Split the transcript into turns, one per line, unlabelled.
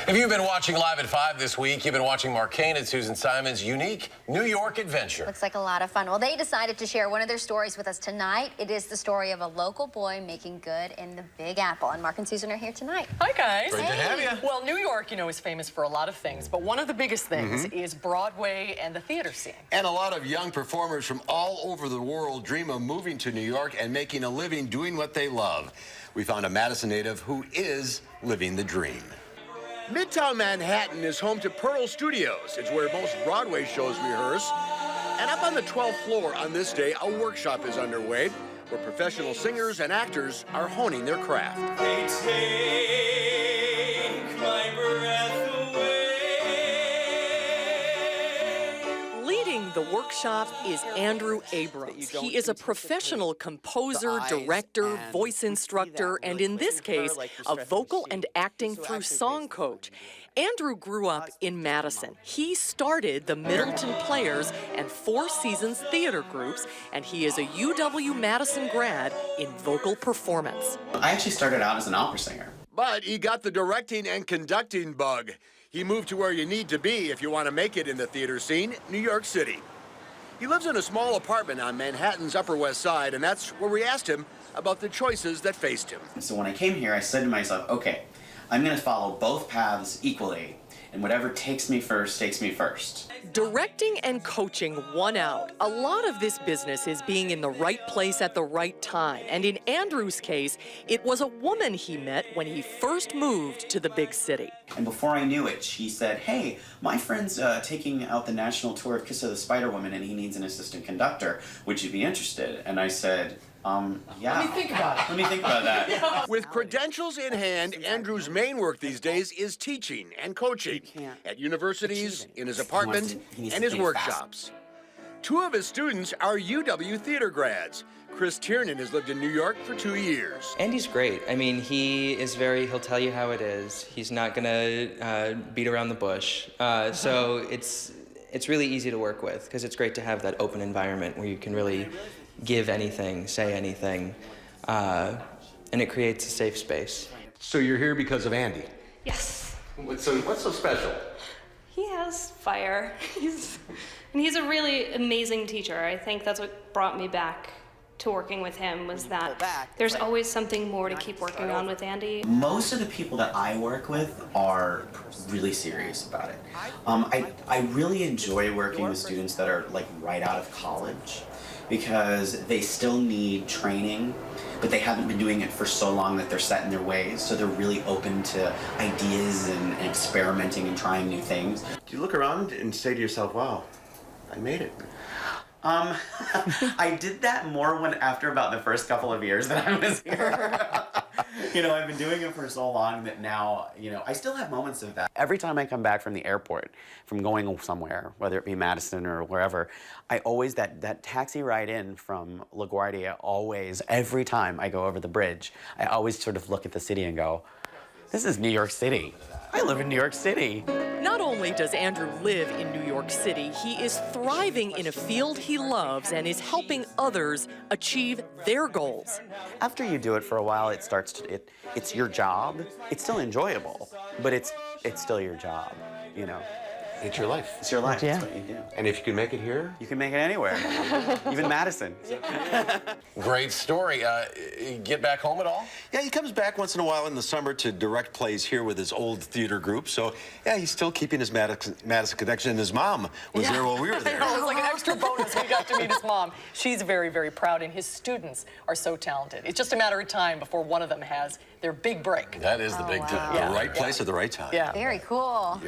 If you've been watching Live at 5 this week, you've been watching Koehn and Susan Siman's unique New York adventure.
Looks like a lot of fun. Well, they decided to share one of their stories with us tonight. It is the story of a local boy making good in the Big Apple. And Mark and Susan are here tonight.
Hi, guys.
Great to have you.
Well, New York, you know, is famous for a lot of things, but one of the biggest things is Broadway and the theater scene.
And a lot of young performers from all over the world dream of moving to New York and making a living doing what they love. We found a Madison native who is living the dream.
Midtown Manhattan is home to Pearl Studios. It's where most Broadway shows rehearse. And up on the 12th floor on this day, a workshop is underway where professional singers and actors are honing their craft.
They take my breath away.
Leading the workshop is Andrew Abrams. He is a professional composer, director, voice instructor, and in this case, a vocal and acting through song coach. Andrew grew up in Madison. He started the Middleton Players and Four Seasons theater groups, and he is a UW-Madison grad in vocal performance.
I actually started out as an opera singer.
But he got the directing and conducting bug. He moved to where you need to be if you want to make it in the theater scene, New York City. He lives in a small apartment on Manhattan's Upper West Side, and that's where we asked him about the choices that faced him.
So when I came here, I said to myself, okay, I'm going to follow both paths equally, and whatever takes me first, takes me first.
Directing and coaching won out. A lot of this business is being in the right place at the right time. And in Andrew's case, it was a woman he met when he first moved to the big city.
And before I knew it, she said, hey, my friend's taking out the national tour of Kiss of the Spider Woman, and he needs an assistant conductor. Would you be interested? And I said, yeah.
Let me think about it.
Let me think about that.
With credentials in hand, Andrew's main work these days is teaching and coaching at universities, in his apartment, and his workshops. Two of his students are UW theater grads. Chris Tiernan has lived in New York for 2 years.
Andy's great. I mean, he'll tell you how it is. He's not gonna beat around the bush. So it's really easy to work with because it's great to have that open environment where you can really give anything, say anything, and it creates a safe space.
So you're here because of Andy?
Yes.
What's so special?
He has fire. He's a really amazing teacher. I think that's what brought me back to working with him, was that there's always something more to keep working on with Andy.
Most of the people that I work with are really serious about it. I really enjoy working with students that are like right out of college, because they still need training, but they haven't been doing it for so long that they're set in their ways, so they're really open to ideas and experimenting and trying new things.
Do you look around and say to yourself, wow, I made it?
I did that more after about the first couple of years that I was here. You know, I've been doing it for so long that now, you know, I still have moments of that. Every time I come back from the airport, from going somewhere, whether it be Madison or wherever, I always, that taxi ride in from LaGuardia, every time I go over the bridge, I always sort of look at the city and go, this is New York City. I live in New York City.
Not only does Andrew live in New York City, he is thriving in a field he loves and is helping others achieve their goals.
After you do it for a while, it's your job. It's still enjoyable, but it's still your job, you know.
It's your life.
It's your life. Yeah. That's what you do.
And if you can make it here?
You can make it anywhere, even Madison.
Great story. Get back home at all?
Yeah, he comes back once in a while in the summer to direct plays here with his old theater group. So, yeah, he's still keeping his Madison connection. And his mom was there while we were there.
It was like an extra bonus. We got to meet his mom. She's very, very proud, and his students are so talented. It's just a matter of time before one of them has their big break.
That is the big time.
The right place at the right time.
Yeah.
Very cool.